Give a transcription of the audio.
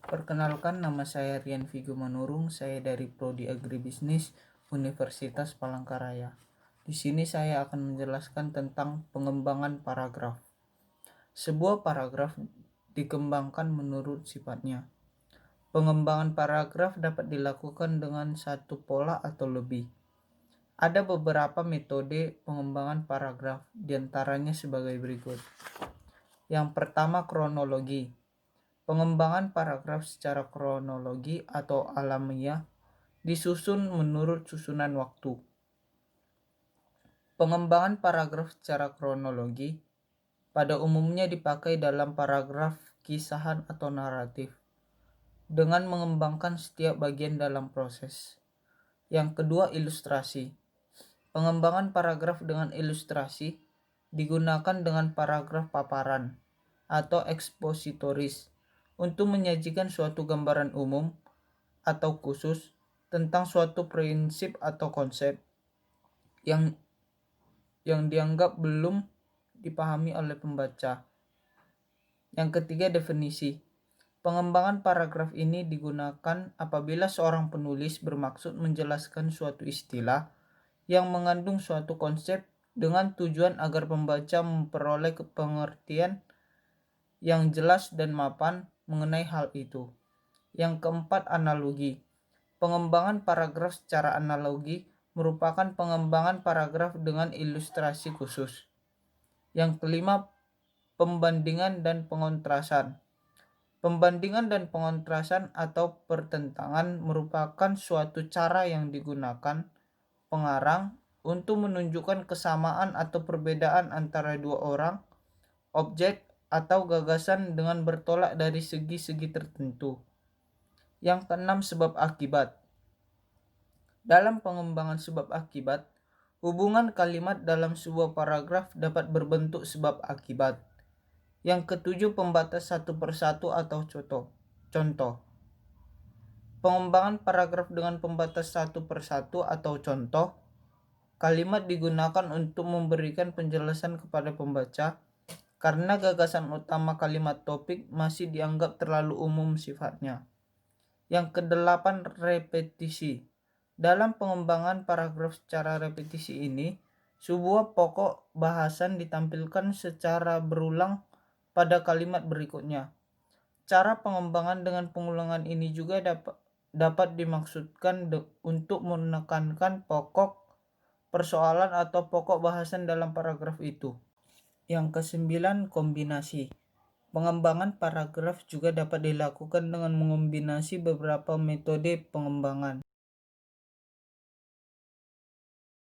Perkenalkan, nama saya Rian Vigo Manurung. Saya dari Prodi Agribisnis Universitas Palangkaraya. Di sini saya akan menjelaskan tentang pengembangan paragraf. Sebuah paragraf dikembangkan menurut sifatnya. Pengembangan paragraf dapat dilakukan dengan satu pola atau lebih. Ada beberapa metode pengembangan paragraf, diantaranya sebagai berikut. Yang pertama, kronologi. Pengembangan paragraf secara kronologi atau alamiah disusun menurut susunan waktu. Pengembangan paragraf secara kronologi pada umumnya dipakai dalam paragraf kisahan atau naratif dengan mengembangkan setiap bagian dalam proses. Yang kedua, ilustrasi. Pengembangan paragraf dengan ilustrasi digunakan dengan paragraf paparan atau ekspositoris untuk menyajikan suatu gambaran umum atau khusus tentang suatu prinsip atau konsep yang dianggap belum dipahami oleh pembaca. Yang ketiga, definisi. Pengembangan paragraf ini digunakan apabila seorang penulis bermaksud menjelaskan suatu istilah yang mengandung suatu konsep dengan tujuan agar pembaca memperoleh pengertian yang jelas dan mapan mengenai hal itu. Yang keempat, analogi. Pengembangan paragraf secara analogi merupakan pengembangan paragraf dengan ilustrasi khusus. Yang kelima, pembandingan dan pengontrasan. Pembandingan dan pengontrasan atau pertentangan merupakan suatu cara yang digunakan pengarang untuk menunjukkan kesamaan atau perbedaan antara dua orang, objek, atau gagasan dengan bertolak dari segi-segi tertentu. Yang keenam, sebab akibat. Dalam pengembangan sebab akibat, hubungan kalimat dalam sebuah paragraf dapat berbentuk sebab akibat. Yang ketujuh, pembatas satu persatu atau contoh. Pengembangan paragraf dengan pembatas satu persatu atau contoh, kalimat digunakan untuk memberikan penjelasan kepada pembaca karena gagasan utama kalimat topik masih dianggap terlalu umum sifatnya. Yang kedelapan, repetisi. Dalam pengembangan paragraf secara repetisi ini, sebuah pokok bahasan ditampilkan secara berulang pada kalimat berikutnya. Cara pengembangan dengan pengulangan ini juga dapat dimaksudkan untuk menekankan pokok persoalan atau pokok bahasan dalam paragraf itu. Yang kesembilan, kombinasi. Pengembangan paragraf juga dapat dilakukan dengan mengombinasi beberapa metode pengembangan.